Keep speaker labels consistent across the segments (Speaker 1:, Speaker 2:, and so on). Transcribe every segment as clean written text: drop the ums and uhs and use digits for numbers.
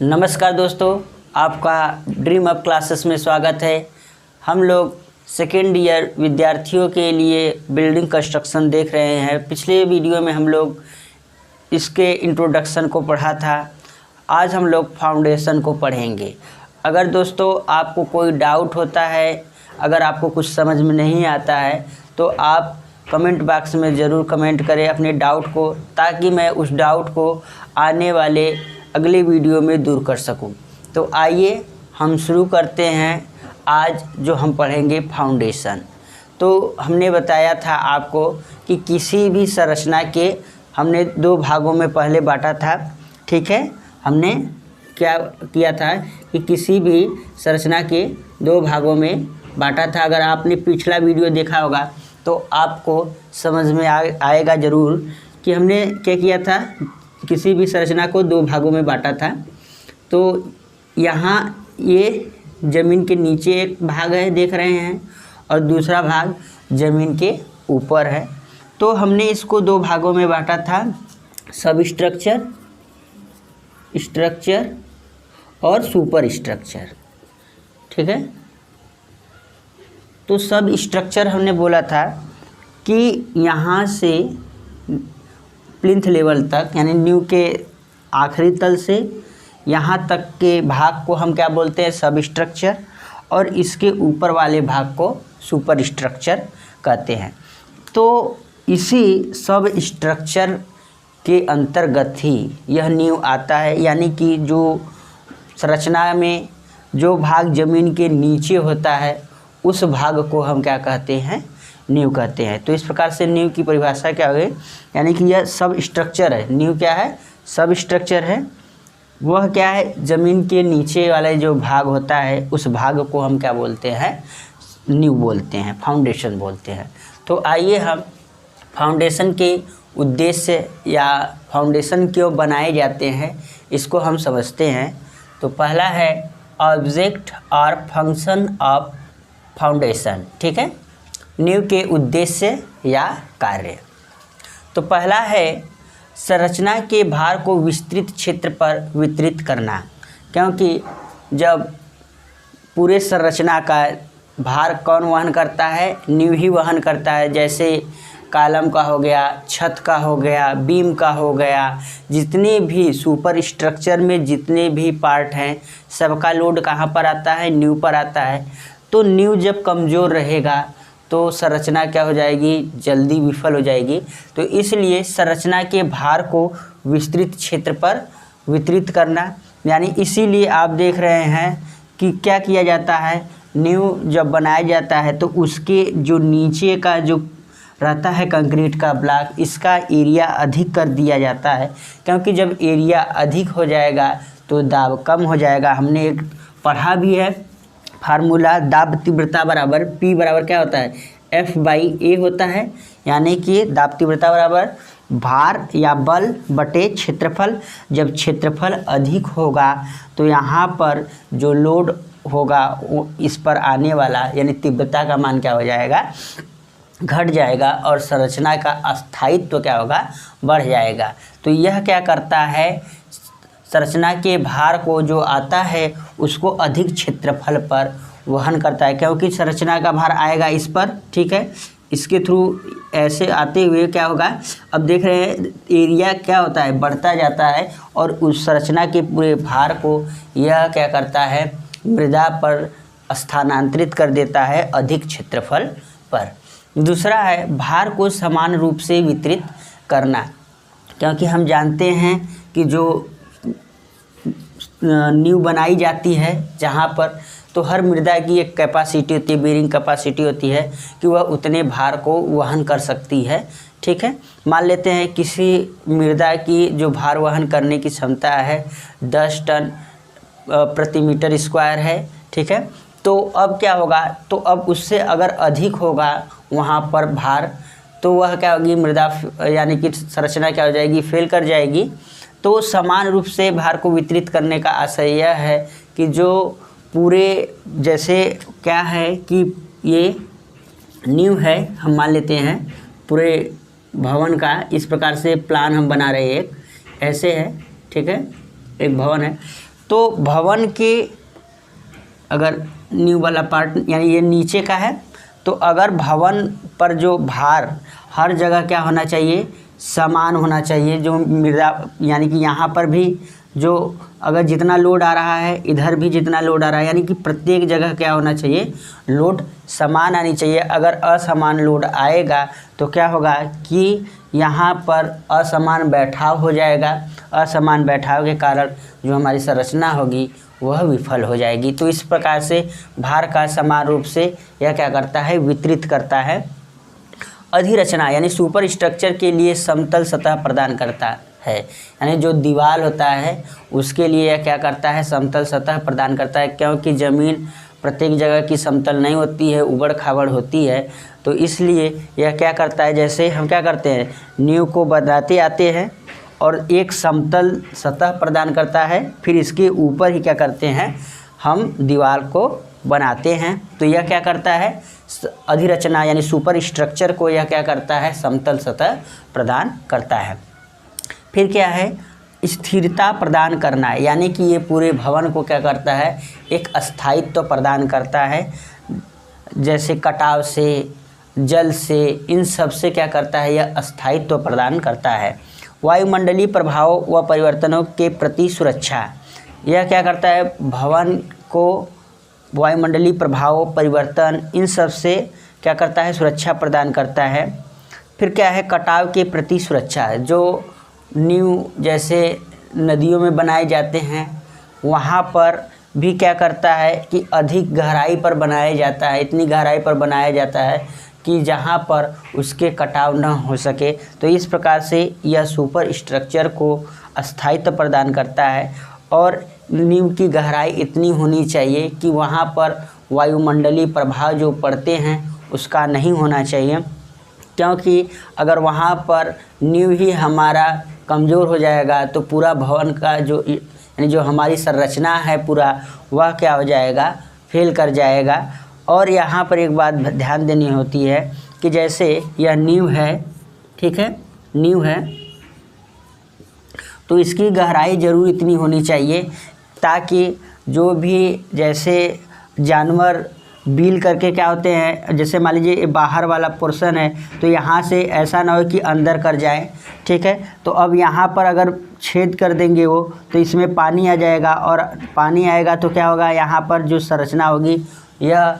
Speaker 1: नमस्कार दोस्तों, आपका ड्रीम अप क्लासेस में स्वागत है। हम लोग सेकेंड ईयर विद्यार्थियों के लिए बिल्डिंग कंस्ट्रक्शन देख रहे हैं। पिछले वीडियो में हम लोग इसके इंट्रोडक्शन को पढ़ा था। आज हम लोग फाउंडेशन को पढ़ेंगे। अगर दोस्तों आपको कोई डाउट होता है, अगर आपको कुछ समझ में नहीं आता है तो आप कमेंट बॉक्स में ज़रूर कमेंट करें अपने डाउट को, ताकि मैं उस डाउट को आने वाले अगले वीडियो में दूर कर सकूं। तो आइए हम शुरू करते हैं। आज जो हम पढ़ेंगे फाउंडेशन। तो हमने बताया था आपको कि किसी भी संरचना के हमने दो भागों में पहले बांटा था, ठीक है। हमने क्या किया था कि किसी भी संरचना के दो भागों में बांटा था। अगर आपने पिछला वीडियो देखा होगा तो आपको समझ में आएगा ज़रूर कि हमने क्या किया था। किसी भी संरचना को दो भागों में बांटा था। तो यहाँ ये ज़मीन के नीचे एक भाग है, देख रहे हैं, और दूसरा भाग ज़मीन के ऊपर है। तो हमने इसको दो भागों में बांटा था, सब स्ट्रक्चर, स्ट्रक्चर और सुपर स्ट्रक्चर, ठीक है। तो सब स्ट्रक्चर हमने बोला था कि यहाँ से प्लिंथ लेवल तक, यानी नींव के आखिरी तल से यहाँ तक के भाग को हम क्या बोलते हैं, सब स्ट्रक्चर, और इसके ऊपर वाले भाग को सुपर स्ट्रक्चर कहते हैं। तो इसी सब स्ट्रक्चर के अंतर्गत ही यह नींव आता है, यानी कि जो संरचना में जो भाग ज़मीन के नीचे होता है उस भाग को हम क्या कहते हैं, नींव कहते हैं। तो इस प्रकार से नींव की परिभाषा क्या हुई, यानी कि यह सब स्ट्रक्चर है। नींव क्या है, सब स्ट्रक्चर है। वह क्या है, ज़मीन के नीचे वाले जो भाग होता है उस भाग को हम क्या बोलते हैं, नींव बोलते हैं, फाउंडेशन बोलते हैं। तो आइए हम फाउंडेशन के उद्देश्य या फाउंडेशन क्यों बनाए जाते हैं इसको हम समझते हैं। तो पहला है ऑब्जेक्ट और फंक्शन ऑफ फाउंडेशन, ठीक है। नींव के उद्देश्य या कार्य। तो पहला है संरचना के भार को विस्तृत क्षेत्र पर वितरित करना, क्योंकि जब पूरे संरचना का भार कौन वहन करता है, नींव ही वहन करता है। जैसे कॉलम का हो गया, छत का हो गया, बीम का हो गया, जितने भी सुपर स्ट्रक्चर में जितने भी पार्ट हैं सबका लोड कहाँ पर आता है, नींव पर आता है। तो नींव जब कमज़ोर रहेगा तो संरचना क्या हो जाएगी, जल्दी विफल हो जाएगी। तो इसलिए संरचना के भार को विस्तृत क्षेत्र पर वितरित करना, यानी इसीलिए आप देख रहे हैं कि क्या किया जाता है, नींव जब बनाया जाता है तो उसके जो नीचे का जो रहता है कंक्रीट का ब्लॉक, इसका एरिया अधिक कर दिया जाता है, क्योंकि जब एरिया अधिक हो जाएगा तो दाब कम हो जाएगा। हमने एक पढ़ा भी है फार्मूला, दाब तीव्रता बराबर P बराबर क्या होता है, F/A होता है, यानी कि दाब तीव्रता बराबर भार या बल बटे क्षेत्रफल। जब क्षेत्रफल अधिक होगा तो यहाँ पर जो लोड होगा वो इस पर आने वाला, यानी तीव्रता का मान क्या हो जाएगा, घट जाएगा, और संरचना का स्थायित्व क्या होगा, बढ़ जाएगा। तो यह क्या करता है, संरचना के भार को जो आता है उसको अधिक क्षेत्रफल पर वहन करता है, क्योंकि संरचना का भार आएगा इस पर, ठीक है। इसके थ्रू ऐसे आते हुए क्या होगा, अब देख रहे हैं एरिया क्या होता है, बढ़ता जाता है, और उस संरचना के पूरे भार को यह क्या करता है, मृदा पर स्थानांतरित कर देता है अधिक क्षेत्रफल पर। दूसरा है भार को समान रूप से वितरित करना, क्योंकि हम जानते हैं कि जो नींव बनाई जाती है जहाँ पर, तो हर मृदा की एक कैपेसिटी होती है, बेरिंग कैपेसिटी होती है कि वह उतने भार को वहन कर सकती है, ठीक है। मान लेते हैं किसी मृदा की जो भार वहन करने की क्षमता है 10 टन प्रति मीटर स्क्वायर है, ठीक है। तो अब क्या होगा, तो अब उससे अगर अधिक होगा वहाँ पर भार, तो वह क्या होगी, मृदा यानी कि संरचना क्या हो जाएगी, फेल कर जाएगी। तो समान रूप से भार को वितरित करने का आशय यह है कि जो पूरे, जैसे क्या है कि ये नींव है, हम मान लेते हैं पूरे भवन का, इस प्रकार से प्लान हम बना रहे हैं, एक ऐसे है, ठीक है, एक भवन है। तो भवन के अगर नींव वाला पार्ट यानी ये नीचे का है, तो अगर भवन पर जो भार हर जगह क्या होना चाहिए, समान होना चाहिए। जो मृदा यानी कि यहाँ पर भी जो अगर जितना लोड आ रहा है इधर भी जितना लोड आ रहा है, यानी कि प्रत्येक जगह क्या होना चाहिए, लोड समान आनी चाहिए। अगर असमान लोड आएगा तो क्या होगा कि यहाँ पर असमान बैठाव हो जाएगा। असमान बैठाव के कारण जो हमारी संरचना होगी वह विफल हो जाएगी। तो इस प्रकार से भार का समान रूप से यह क्या करता है, वितरित करता है। अधिरचना यानी सुपर स्ट्रक्चर के लिए समतल सतह प्रदान करता है, यानी जो दीवार होता है उसके लिए यह क्या करता है, समतल सतह प्रदान करता है। क्योंकि ज़मीन प्रत्येक जगह की समतल नहीं होती है, उबड़ खाबड़ होती है, तो इसलिए यह क्या करता है, जैसे हम क्या करते हैं, नींव को बनाते आते हैं और एक समतल सतह प्रदान करता है, फिर इसके ऊपर ही क्या करते हैं, हम दीवार को बनाते हैं। तो यह क्या करता है, अधिरचना यानी सुपर स्ट्रक्चर को यह क्या करता है, समतल सतह प्रदान करता है। फिर क्या है, स्थिरता प्रदान करना, यानी कि ये पूरे भवन को क्या करता है, एक स्थायित्व प्रदान करता है। जैसे कटाव से, जल से, इन सब से क्या करता है, यह स्थायित्व प्रदान करता है। वायुमंडलीय प्रभाव व परिवर्तनों के प्रति सुरक्षा, यह क्या करता है, भवन को वायुमंडलीय प्रभाव, परिवर्तन, इन सब से क्या करता है, सुरक्षा प्रदान करता है। फिर क्या है, कटाव के प्रति सुरक्षा, जो नींव जैसे नदियों में बनाए जाते हैं वहाँ पर भी क्या करता है कि अधिक गहराई पर बनाया जाता है, इतनी गहराई पर बनाया जाता है कि जहाँ पर उसके कटाव न हो सके। तो इस प्रकार से यह सुपर स्ट्रक्चर को स्थायित्व प्रदान करता है। और नींव की गहराई इतनी होनी चाहिए कि वहाँ पर वायुमंडलीय प्रभाव जो पड़ते हैं उसका नहीं होना चाहिए, क्योंकि अगर वहाँ पर नींव ही हमारा कमज़ोर हो जाएगा तो पूरा भवन का जो यानी जो हमारी संरचना है पूरा, वह क्या हो जाएगा, फेल कर जाएगा। और यहाँ पर एक बात ध्यान देनी होती है कि जैसे यह नींव है, ठीक है, नींव है, तो इसकी गहराई ज़रूर इतनी होनी चाहिए ताकि जो भी जैसे जानवर बील करके क्या होते हैं, जैसे मान लीजिए बाहर वाला पोर्शन है तो यहाँ से ऐसा ना हो कि अंदर कर जाए, ठीक है। तो अब यहाँ पर अगर छेद कर देंगे वो, तो इसमें पानी आ जाएगा, और पानी आएगा तो क्या होगा, यहाँ पर जो संरचना होगी यह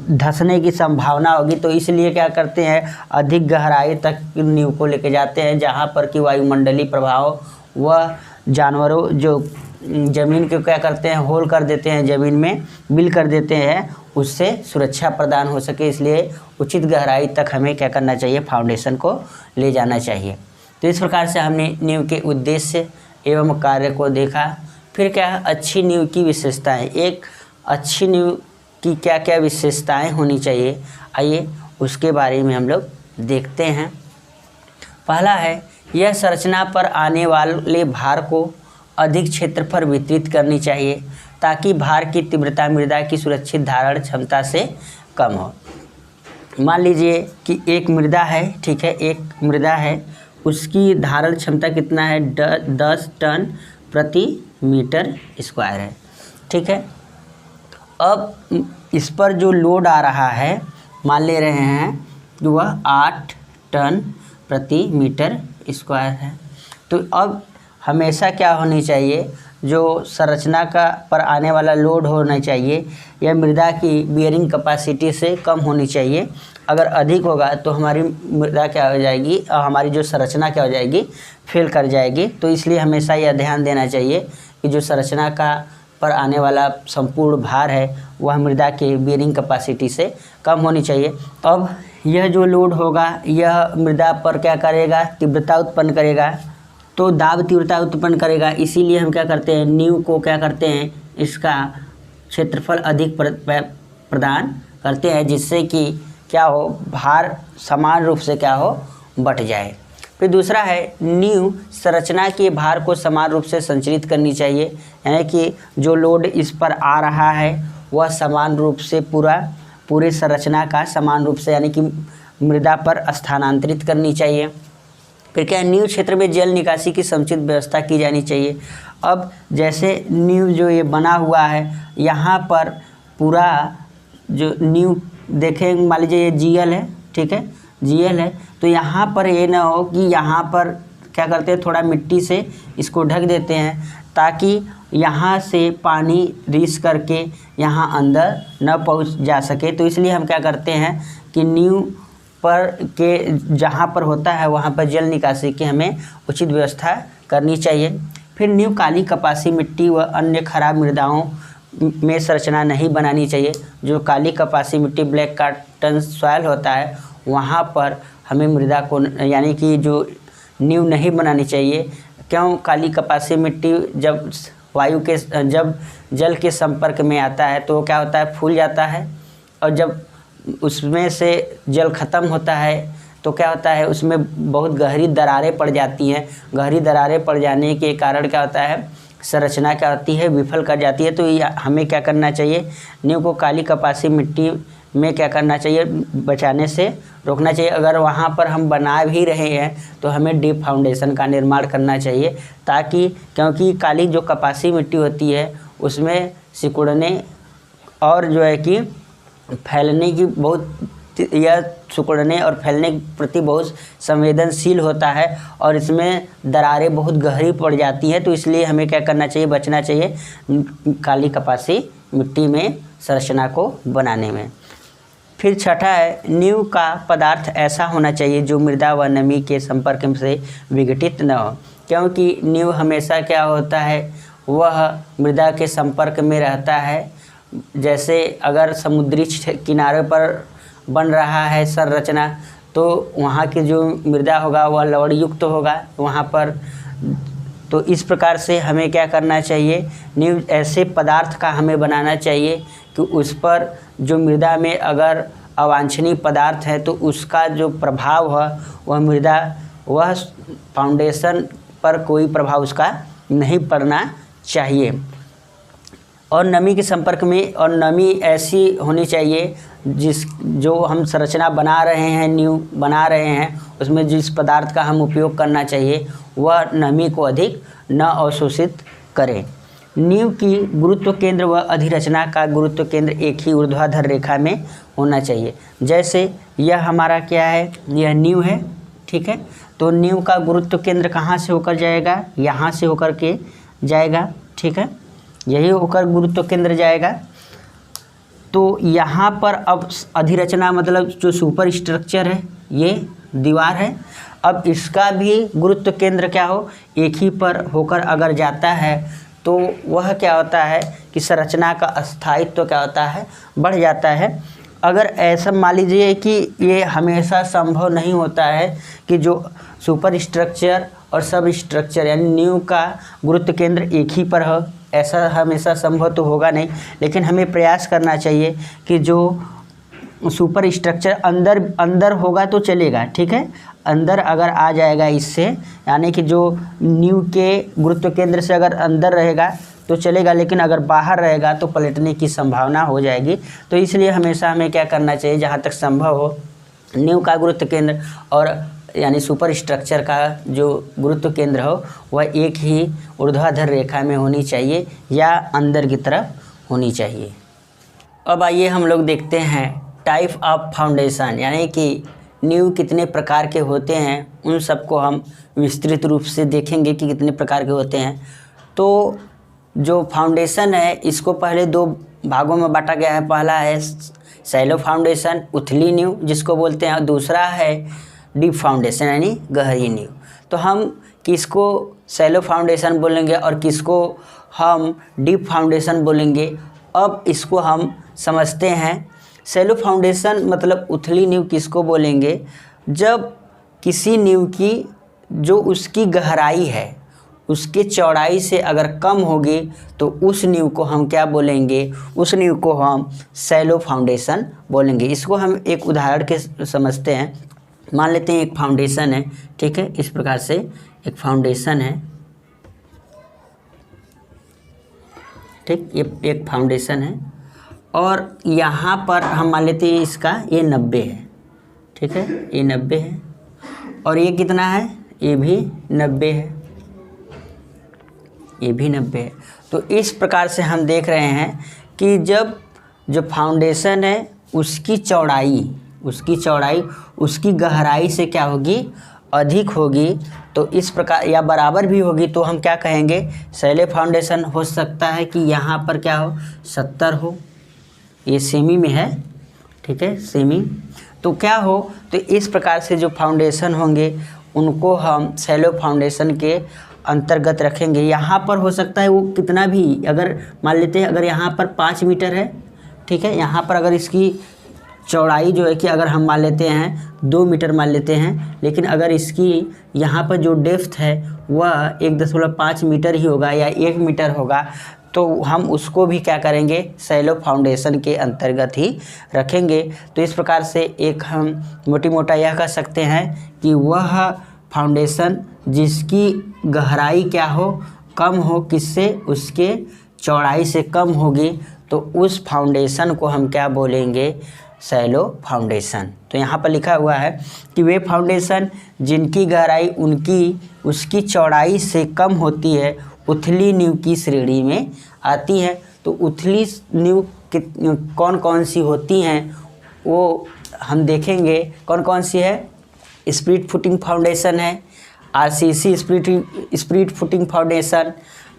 Speaker 1: धंसने की संभावना होगी। तो इसलिए क्या करते हैं, अधिक गहराई तक नींव को लेके जाते हैं जहाँ पर कि वायुमंडलीय प्रभाव व जानवरों जो ज़मीन को क्या करते हैं, होल कर देते हैं, ज़मीन में बिल कर देते हैं, उससे सुरक्षा प्रदान हो सके। इसलिए उचित गहराई तक हमें क्या करना चाहिए, फाउंडेशन को ले जाना चाहिए। तो इस प्रकार से हमने नींव के उद्देश्य एवं कार्य को देखा। फिर क्या है, अच्छी नींव की विशेषताएं। एक अच्छी नींव की क्या क्या विशेषताएं होनी चाहिए, आइए उसके बारे में हम लोग देखते हैं। पहला है, यह संरचना पर आने वाले भार को अधिक क्षेत्र पर वितरित करनी चाहिए ताकि भार की तीव्रता मृदा की सुरक्षित धारण क्षमता से कम हो। मान लीजिए कि एक मृदा है, ठीक है, एक मृदा है, उसकी धारण क्षमता कितना है, 10 टन प्रति मीटर स्क्वायर है, ठीक है। अब इस पर जो लोड आ रहा है, मान ले रहे हैं कि वह 8 टन प्रति मीटर स्क्वायर है। तो अब हमेशा क्या होनी चाहिए, जो संरचना का पर आने वाला लोड होना चाहिए यह मृदा की बियरिंग कैपेसिटी से कम होनी चाहिए। अगर अधिक होगा तो हमारी मृदा क्या हो जाएगी, हमारी जो संरचना क्या हो जाएगी, फेल कर जाएगी। तो इसलिए हमेशा यह ध्यान देना चाहिए कि जो संरचना का पर आने वाला संपूर्ण भार है वह मृदा के बियरिंग कैपेसिटी से कम होनी चाहिए। अब यह जो लोड होगा यह मृदा पर क्या करेगा, तीव्रता उत्पन्न करेगा, तो दाब तीव्रता उत्पन्न करेगा। इसीलिए हम क्या करते हैं, नींव को क्या करते हैं, इसका क्षेत्रफल अधिक प्रदान करते हैं, जिससे कि क्या हो, भार समान रूप से क्या हो, बट जाए। फिर दूसरा है, नींव संरचना के भार को समान रूप से संचालित करनी चाहिए, यानी कि जो लोड इस पर आ रहा है वह समान रूप से पूरे संरचना का समान रूप से यानी कि मृदा पर स्थानांतरित करनी चाहिए। फिर क्या है, नींव क्षेत्र में जल निकासी की समुचित व्यवस्था की जानी चाहिए। अब जैसे नींव जो ये बना हुआ है, यहाँ पर पूरा जो नींव देखें, मान लीजिए ये जीएल है, ठीक है, जीएल है, तो यहाँ पर ये ना हो कि यहाँ पर क्या करते हैं, थोड़ा मिट्टी से इसको ढक देते हैं ताकि यहाँ से पानी रिस करके यहाँ अंदर न पहुँच जा सके। तो इसलिए हम क्या करते हैं कि नींव पर के जहाँ पर होता है वहाँ पर जल निकासी की हमें उचित व्यवस्था करनी चाहिए। फिर नींव काली कपासी मिट्टी व अन्य खराब मृदाओं में संरचना नहीं बनानी चाहिए। जो काली कपासी मिट्टी, ब्लैक कार्टन सॉइल होता है, वहाँ पर हमें मृदा को यानी कि जो नींव नहीं बनानी चाहिए। क्यों? काली कपासी मिट्टी जब वायु के जब जल के संपर्क में आता है तो क्या होता है, फूल जाता है, और जब उसमें से जल ख़त्म होता है तो क्या होता है, उसमें बहुत गहरी दरारें पड़ जाती हैं। गहरी दरारें पड़ जाने के कारण क्या होता है, संरचना क्या होती है, विफल कर जाती है। तो हमें क्या करना चाहिए, नींव को काली कपासी मिट्टी में क्या करना चाहिए, बचाने से रोकना चाहिए। अगर वहाँ पर हम बना भी रहे हैं तो हमें डीप फाउंडेशन का निर्माण करना चाहिए, ताकि क्योंकि काली जो कपासी मिट्टी होती है उसमें सिकुड़ने और जो है कि फैलने की बहुत, यह सिकुड़ने और फैलने के प्रति बहुत संवेदनशील होता है और इसमें दरारें बहुत गहरी पड़ जाती हैं। तो इसलिए हमें क्या करना चाहिए, बचना चाहिए काली कपासी मिट्टी में संरचना को बनाने में। फिर छठा है, नींव का पदार्थ ऐसा होना चाहिए जो मृदा व नमी के संपर्क से विघटित न हो। क्योंकि नींव हमेशा क्या होता है, वह मृदा के संपर्क में रहता है। जैसे अगर समुद्री किनारे पर बन रहा है संरचना, तो वहाँ की जो मृदा होगा वह लवण युक्त होगा वहाँ पर। तो इस प्रकार से हमें क्या करना चाहिए, नींव ऐसे पदार्थ का हमें बनाना चाहिए कि उस पर जो मृदा में अगर अवांछनीय पदार्थ है तो उसका जो प्रभाव है वह मृदा, वह फाउंडेशन पर कोई प्रभाव उसका नहीं पड़ना चाहिए। और नमी के संपर्क में, और नमी ऐसी होनी चाहिए जो हम संरचना बना रहे हैं, नींव बना रहे हैं, उसमें जिस पदार्थ का हम उपयोग करना चाहिए वह नमी को अधिक न अवशोषित करे। नींव की गुरुत्व केंद्र व अधिरचना का गुरुत्व केंद्र एक ही ऊर्ध्वाधर रेखा में होना चाहिए। जैसे यह हमारा क्या है, यह नींव है, ठीक है, तो नींव का गुरुत्व केंद्र कहाँ से होकर जाएगा, यहाँ से होकर के जाएगा, ठीक है, यही होकर गुरुत्व केंद्र जाएगा। तो यहाँ पर अब अधिरचना मतलब जो सुपर स्ट्रक्चर है, ये दीवार है, अब इसका भी गुरुत्व केंद्र क्या हो, एक ही पर होकर अगर जाता है तो वह क्या होता है कि संरचना का स्थायित्व क्या होता है, बढ़ जाता है। अगर ऐसा मान लीजिए कि ये हमेशा संभव नहीं होता है कि जो सुपर स्ट्रक्चर और सब स्ट्रक्चर यानी नींव का गुरुत्व केंद्र एक ही पर हो, ऐसा हमेशा संभव तो होगा नहीं, लेकिन हमें प्रयास करना चाहिए कि जो सुपर स्ट्रक्चर अंदर होगा तो चलेगा, ठीक है, अंदर अगर आ जाएगा इससे, यानी कि जो नींव के गुरुत्व केंद्र से अगर अंदर रहेगा तो चलेगा, लेकिन अगर बाहर रहेगा तो पलटने की संभावना हो जाएगी। तो इसलिए हमेशा हमें क्या करना चाहिए, जहाँ तक संभव हो नींव का गुरुत्व केंद्र और यानी सुपर स्ट्रक्चर का जो गुरुत्व केंद्र हो वह एक ही ऊर्ध्वाधर रेखा में होनी चाहिए या अंदर की तरफ होनी चाहिए। अब आइए हम लोग देखते हैं टाइप ऑफ फाउंडेशन, यानी कि नींव कितने प्रकार के होते हैं, उन सबको हम विस्तृत रूप से देखेंगे कि कितने प्रकार के होते हैं। तो जो फाउंडेशन है इसको पहले दो भागों में बांटा गया है। पहला है शैलो फाउंडेशन, उथली नींव जिसको बोलते हैं, और दूसरा है डीप फाउंडेशन यानी गहरी नींव। तो हम किसको शैलो फाउंडेशन बोलेंगे और किसको हम डीप फाउंडेशन बोलेंगे, अब इसको हम समझते हैं। शैलो फाउंडेशन मतलब उथली नींव किसको बोलेंगे, जब किसी नींव की जो उसकी गहराई है उसके चौड़ाई से अगर कम होगी तो उस नींव को हम क्या बोलेंगे, उस नींव को हम शैलो फाउंडेशन बोलेंगे। इसको हम एक उदाहरण के समझते हैं। मान लेते हैं एक फाउंडेशन है, ठीक है, इस प्रकार से एक फाउंडेशन है, ठीक, ये एक फाउंडेशन है और यहाँ पर हम मान लेते हैं इसका ये 90 है, ठीक है, ये 90 है और ये कितना है, ये भी 90 है, ये भी 90 है। तो इस प्रकार से हम देख रहे हैं कि जब जो फाउंडेशन है उसकी चौड़ाई उसकी गहराई से क्या होगी, अधिक होगी, तो इस प्रकार या बराबर भी होगी तो हम क्या कहेंगे, शैलो फाउंडेशन। हो सकता है कि यहाँ पर क्या हो 70 हो, ये सेमी में है, ठीक है, सेमी, तो क्या हो, तो इस प्रकार से जो फाउंडेशन होंगे उनको हम शैलो फाउंडेशन के अंतर्गत रखेंगे। यहाँ पर हो सकता है वो कितना भी, अगर मान लेते हैं अगर यहाँ पर 5 मीटर है, ठीक है, यहाँ पर अगर इसकी चौड़ाई जो है कि अगर हम मान लेते हैं 2 मीटर मान लेते हैं, लेकिन अगर इसकी यहाँ पर जो डेप्थ है वह 1.5 मीटर ही होगा या 1 मीटर होगा, तो हम उसको भी क्या करेंगे, शैलो फाउंडेशन के अंतर्गत ही रखेंगे। तो इस प्रकार से एक हम मोटी मोटा यह कह सकते हैं कि वह फाउंडेशन जिसकी गहराई क्या हो, कम हो, किससे, उसके चौड़ाई से कम होगी, तो उस फाउंडेशन को हम क्या बोलेंगे, शैलो फाउंडेशन। तो यहाँ पर लिखा हुआ है कि वे फाउंडेशन जिनकी गहराई उसकी चौड़ाई से कम होती है उथली नींव की श्रेणी में आती है। तो उथली नींव कौन कौन सी होती हैं वो हम देखेंगे, कौन कौन सी है, स्प्लिट फुटिंग फाउंडेशन है, RCC split footing foundation,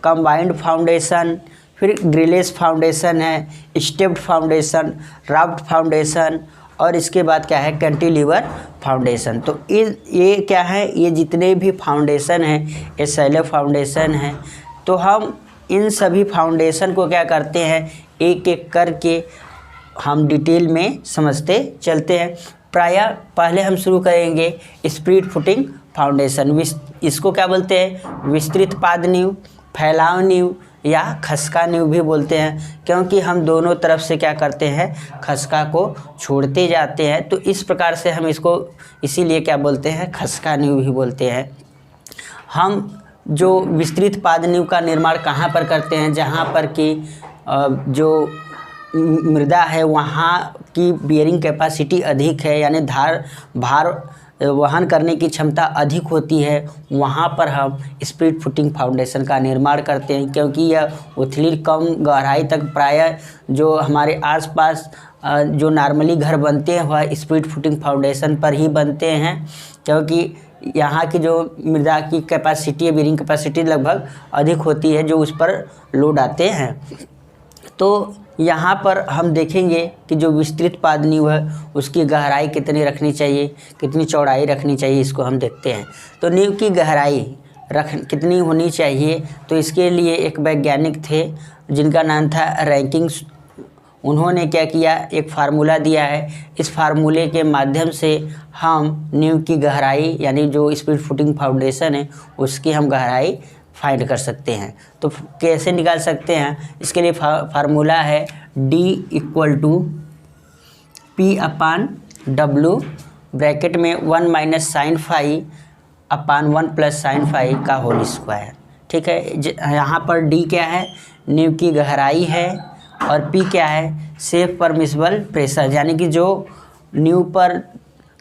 Speaker 1: combined foundation, फिर ग्रिलेज फाउंडेशन है, स्टेप्ड फाउंडेशन, राफ्ट फाउंडेशन, और इसके बाद क्या है, कैंटिलीवर फाउंडेशन। तो ये क्या है, ये जितने भी फाउंडेशन हैं ये शैलो फाउंडेशन हैं। तो हम इन सभी फाउंडेशन को क्या करते हैं, एक एक करके हम डिटेल में समझते चलते हैं। प्रायः पहले हम शुरू करेंगे स्प्लिट फुटिंग फाउंडेशन। इसको क्या बोलते हैं, विस्तृत पाद नींव, फैलाव नींव या खसका नींव भी बोलते हैं, क्योंकि हम दोनों तरफ से क्या करते हैं, खसका को छोड़ते जाते हैं। तो इस प्रकार से हम इसको इसीलिए क्या बोलते हैं, खसका नींव भी बोलते हैं। हम जो विस्तृत पाद नींव का निर्माण कहाँ पर करते हैं, जहाँ पर कि जो मृदा है वहाँ की बियरिंग कैपेसिटी अधिक है, यानी भार वहन करने की क्षमता अधिक होती है, वहाँ पर हम स्प्लिट फुटिंग फाउंडेशन का निर्माण करते हैं। क्योंकि यह उथली कम गहराई तक प्रायः जो हमारे आसपास जो नॉर्मली घर बनते हैं वह स्प्लिट फुटिंग फाउंडेशन पर ही बनते हैं, क्योंकि यहाँ की जो मृदा की कैपेसिटी है, बियरिंग कैपेसिटी लगभग अधिक होती है जो उस पर लोड आते हैं। तो यहाँ पर हम देखेंगे कि जो विस्तृत पाद नींव है उसकी गहराई कितनी रखनी चाहिए, कितनी चौड़ाई रखनी चाहिए, इसको हम देखते हैं। तो नींव की गहराई कितनी होनी चाहिए, तो इसके लिए एक वैज्ञानिक थे जिनका नाम था रैंकिंग्स। उन्होंने क्या किया, एक फार्मूला दिया है। इस फार्मूले के माध्यम से हम नींव की गहराई यानी जो स्प्लिट फुटिंग फाउंडेशन है उसकी हम गहराई फाइंड कर सकते हैं। तो कैसे निकाल सकते हैं, इसके लिए फार्मूला है D = P/W ब्रैकेट में 1 - sin phi / 1 + sin phi का होल स्क्वायर। ठीक है, यहाँ पर D क्या है, नींव की गहराई है, और P क्या है, सेफ परमिसिबल प्रेशर, यानी कि जो नींव पर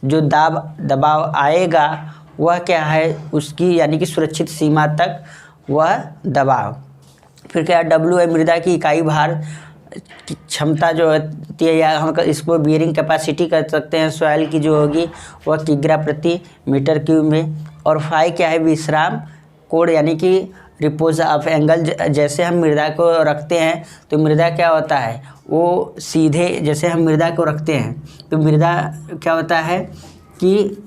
Speaker 1: जो दबाव आएगा वह क्या है, उसकी यानी कि सुरक्षित सीमा तक वह दबाव। फिर क्या है, W है मृदा की इकाई भार की क्षमता जो होती है, या हम इसको बियरिंग कैपेसिटी कर सकते हैं, सॉइल की जो होगी वह किग्रा प्रति मीटर क्यूब में। और फाई क्या है, विश्राम कोण यानी कि रिपोज ऑफ एंगल। जैसे हम मृदा को रखते हैं तो मृदा क्या होता है, वो सीधे, जैसे हम मृदा को रखते हैं तो मृदा क्या होता है कि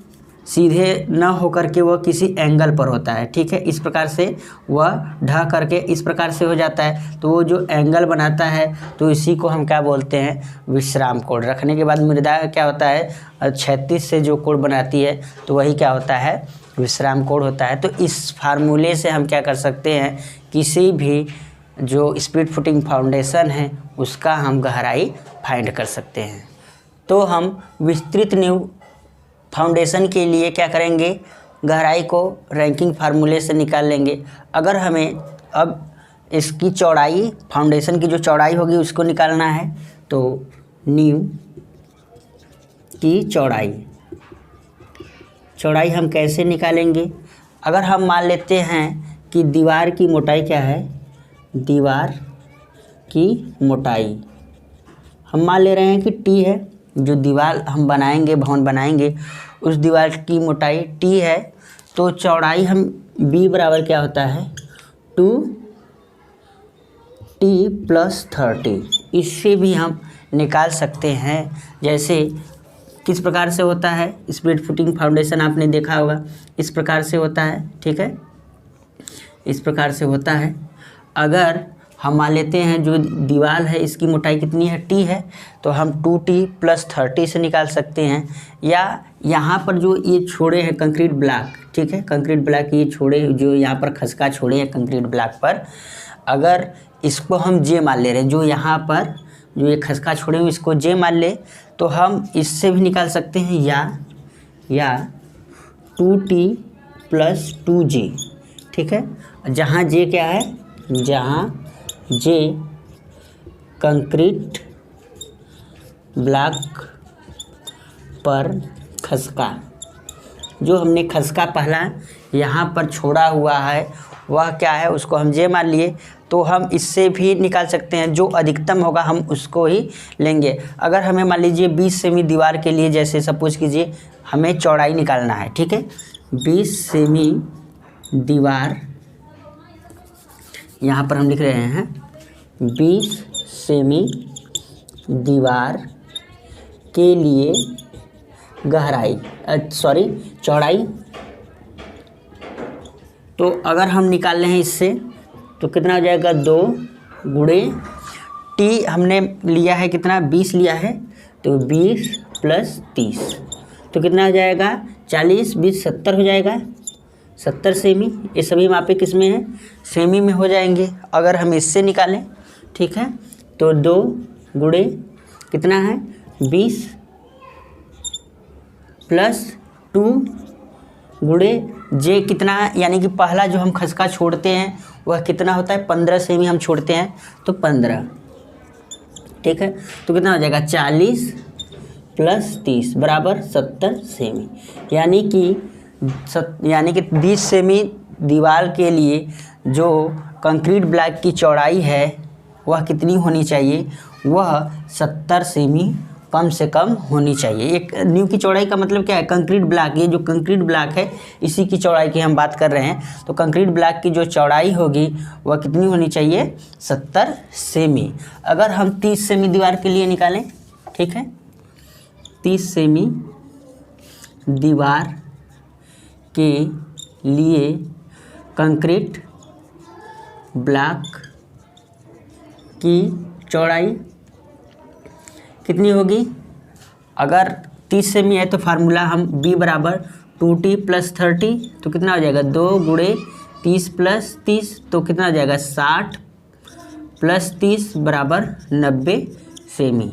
Speaker 1: सीधे न होकर के वह किसी एंगल पर होता है। ठीक है, इस प्रकार से वह ढह करके इस प्रकार से हो जाता है, तो वो जो एंगल बनाता है तो इसी को हम क्या बोलते हैं, विश्राम कोण। रखने के बाद मृदा क्या होता है, क्षैतिज से जो कोण बनाती है तो वही क्या होता है, विश्राम कोण होता है। तो इस फार्मूले से हम क्या कर सकते हैं, किसी भी जो स्प्लिट फुटिंग फाउंडेशन है उसका हम गहराई फाइंड कर सकते हैं। तो हम विस्तृत नींव फाउंडेशन के लिए क्या करेंगे, गहराई को रैंकिंग फार्मूले से निकाल लेंगे। अगर हमें अब इसकी चौड़ाई, फाउंडेशन की जो चौड़ाई होगी उसको निकालना है, तो नींव की चौड़ाई हम कैसे निकालेंगे, अगर हम मान लेते हैं कि दीवार की मोटाई क्या है, दीवार की मोटाई हम मान ले रहे हैं कि टी है, जो दीवार हम बनाएंगे, भवन बनाएंगे, उस दीवार की मोटाई टी है, तो चौड़ाई हम बी बराबर क्या होता है 2t+30। इससे भी हम निकाल सकते हैं। जैसे किस प्रकार से होता है, स्प्लिट फुटिंग फाउंडेशन आपने देखा होगा, इस प्रकार से होता है, ठीक है, इस प्रकार से होता है। अगर हम मान लेते हैं जो दीवार है इसकी मोटाई कितनी है, टी है, तो हम 2t+30 से निकाल सकते हैं। या यहाँ पर जो ये छोड़े हैं कंक्रीट ब्लॉक, ठीक है, कंक्रीट ब्लॉक ये छोड़े जो यहाँ पर खसका छोड़े हैं कंक्रीट ब्लॉक पर, अगर इसको हम जे मान ले रहे हैं, जो यहाँ पर जो ये खसका छोड़े हुए इसको जे मान ले, तो हम इससे भी निकाल सकते हैं या 2t+2j, ठीक है। जहाँ जे क्या है, जहाँ जे कंक्रीट ब्लॉक पर खसका, जो हमने खसका पहला यहाँ पर छोड़ा हुआ है वह क्या है, उसको हम जे मान लिए, तो हम इससे भी निकाल सकते हैं। जो अधिकतम होगा हम उसको ही लेंगे। अगर हमें मान लीजिए 20 सेमी दीवार के लिए, जैसे सपोज कीजिए हमें चौड़ाई निकालना है, ठीक है, 20 सेमी दीवार, यहाँ पर हम लिख रहे हैं 20 सेमी दीवार के लिए गहराई चौड़ाई, तो अगर हम निकाल रहे हैं इससे तो कितना हो जाएगा, 2 गुणे टी हमने लिया है कितना, 20 लिया है, तो 20+30 तो कितना हो जाएगा 40, 20 70 हो जाएगा, 70 सेमी। ये सभी मापे किस में है, सेमी में हो जाएंगे। अगर हम इससे निकालें, ठीक है, तो 2 गुणे कितना है 20+2 गुणे जे कितना है, यानी कि पहला जो हम खसका छोड़ते हैं वह कितना होता है 15 सेमी हम छोड़ते हैं, तो 15, ठीक है, तो कितना हो जाएगा 40+30 बराबर 70 सेमी। यानी कि 20 सेमी दीवार के लिए जो कंक्रीट ब्लॉक की चौड़ाई है वह कितनी होनी चाहिए, वह 70 सेमी कम से कम होनी चाहिए। एक नींव की चौड़ाई का मतलब क्या है, कंक्रीट ब्लॉक, ये जो कंक्रीट ब्लॉक है इसी की चौड़ाई की हम बात कर रहे हैं, तो कंक्रीट ब्लॉक की जो चौड़ाई होगी वह कितनी होनी चाहिए 70 सेमी। अगर हम 30 सेमी दीवार के लिए निकालें, ठीक है, 30 सेमी दीवार के लिए कंक्रीट ब्लॉक की चौड़ाई कितनी होगी, अगर 30 सेमी है तो फार्मूला हम b बराबर 2t+30, तो कितना हो जाएगा 2 गुणे 30+30, तो कितना हो जाएगा 60+30 बराबर 90 सेमी।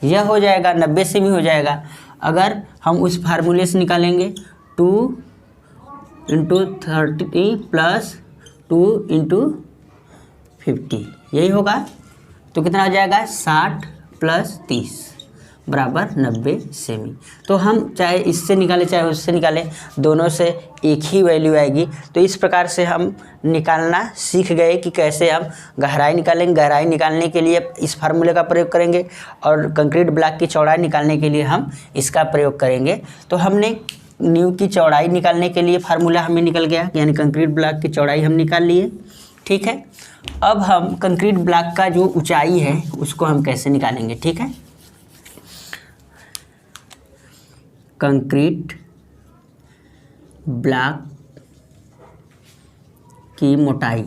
Speaker 1: यह हो जाएगा 90 सेमी हो जाएगा। अगर हम उस फार्मूले से निकालेंगे 2 × 30 + 2 × 50, यही होगा, तो कितना हो जाएगा 60+30 बराबर 90 सेमी। तो हम चाहे इससे निकालें चाहे उससे निकालें, दोनों से एक ही वैल्यू आएगी। तो इस प्रकार से हम निकालना सीख गए कि कैसे हम गहराई निकालेंगे। गहराई निकालने के लिए इस फार्मूले का प्रयोग करेंगे और कंक्रीट ब्लॉक की चौड़ाई निकालने के लिए हम इसका प्रयोग करेंगे। तो हमने नींव की चौड़ाई निकालने के लिए फार्मूला हमें निकल गया, यानी कंक्रीट ब्लॉक की चौड़ाई हम निकाल लिए, ठीक है। अब हम कंक्रीट ब्लॉक का जो ऊंचाई है उसको हम कैसे निकालेंगे, ठीक है। कंक्रीट ब्लॉक की मोटाई,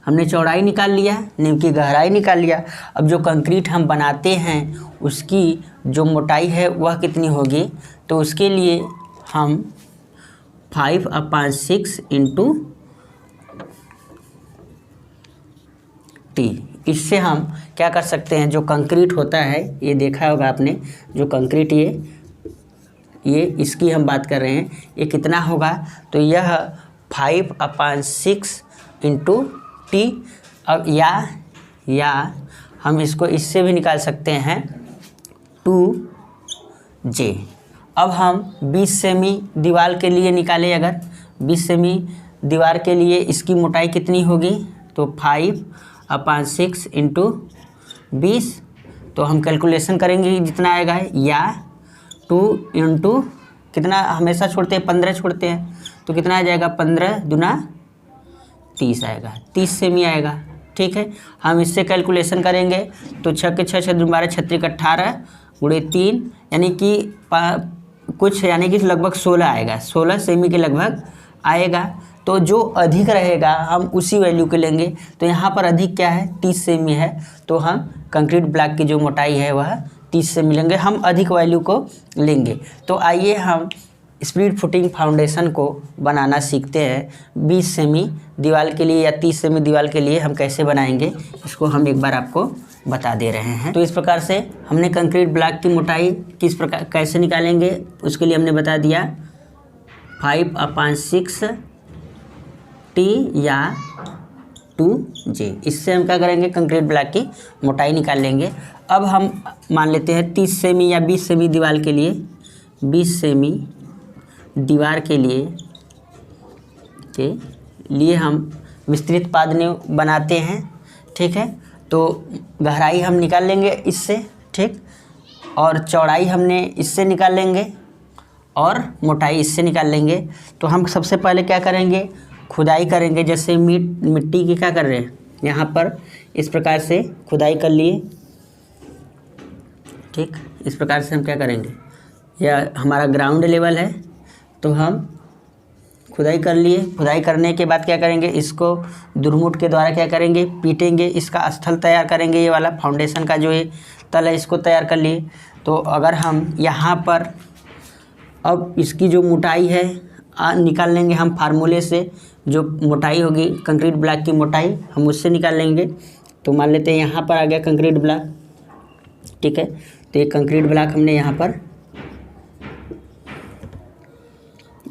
Speaker 1: हमने चौड़ाई निकाल लिया, नींव की गहराई निकाल लिया। अब जो कंक्रीट हम बनाते हैं उसकी जो मोटाई है वह कितनी होगी, तो उसके लिए हम 5/6 × t, इससे हम क्या कर सकते हैं, जो कंक्रीट होता है ये देखा होगा आपने, जो कंक्रीट ये इसकी हम बात कर रहे हैं, ये कितना होगा, तो यह 5/6 × t। अब या हम इसको इससे भी निकाल सकते हैं 2j। अब हम 20 सेमी दीवार के लिए निकालें, अगर 20 सेमी दीवार के लिए इसकी मोटाई कितनी होगी, तो 5/6 इंटू 20, तो हम कैलकुलेशन करेंगे जितना आएगा, या 2 इंटू कितना हमेशा छोड़ते हैं 15 छोड़ते हैं, तो कितना आ जाएगा 15 दूना 30 आएगा, 30 सेमी आएगा। ठीक है, हम इससे कैलकुलेशन करेंगे तो 6 के 6 6 12 36 18 गुणे 3 यानी कि लगभग 16 आएगा, 16 सेमी के लगभग आएगा। तो जो अधिक रहेगा हम उसी वैल्यू के लेंगे। तो यहाँ पर अधिक क्या है, 30 सेमी है, तो हम कंक्रीट ब्लॉक की जो मोटाई है वह 30 सेमी लेंगे, हम अधिक वैल्यू को लेंगे। तो आइए हम स्प्लिट फुटिंग फाउंडेशन को बनाना सीखते हैं। 20 सेमी दीवार के लिए या 30 सेमी दीवार के लिए हम कैसे बनाएंगे, इसको हम एक बार आपको बता दे रहे हैं। तो इस प्रकार से हमने कंक्रीट ब्लॉक की मोटाई किस प्रकार कैसे निकालेंगे उसके लिए हमने बता दिया, 5/6 T या 2J, इससे हम क्या करेंगे, कंक्रीट ब्लॉक की मोटाई निकाल लेंगे। अब हम मान लेते हैं 30 सेमी या 20 सेमी दीवार के लिए, 20 सेमी दीवार के लिए हम विस्तृत पादने बनाते हैं। ठीक है, तो गहराई हम निकाल लेंगे इससे, ठीक, और चौड़ाई हमने इससे निकाल लेंगे और मोटाई इससे निकाल लेंगे। तो हम सबसे पहले क्या करेंगे, खुदाई करेंगे। जैसे मिट्टी की क्या कर रहे हैं, यहाँ पर इस प्रकार से खुदाई कर लिए। ठीक, इस प्रकार से हम क्या करेंगे, यह हमारा ग्राउंड लेवल है, तो हम खुदाई कर लिए। खुदाई करने के बाद क्या करेंगे, इसको दुरमुट के द्वारा क्या करेंगे, पीटेंगे, इसका स्थल तैयार करेंगे। ये वाला फाउंडेशन का जो ये तल है इसको तैयार कर लिए। तो अगर हम यहाँ पर अब इसकी जो मोटाई है निकाल लेंगे हम फार्मूले से, जो मोटाई होगी कंक्रीट ब्लॉक की मोटाई हम उससे निकाल लेंगे। तो मान लेते हैं यहाँ पर आ गया कंक्रीट ब्लॉक। ठीक है, तो ये कंक्रीट ब्लॉक हमने यहाँ पर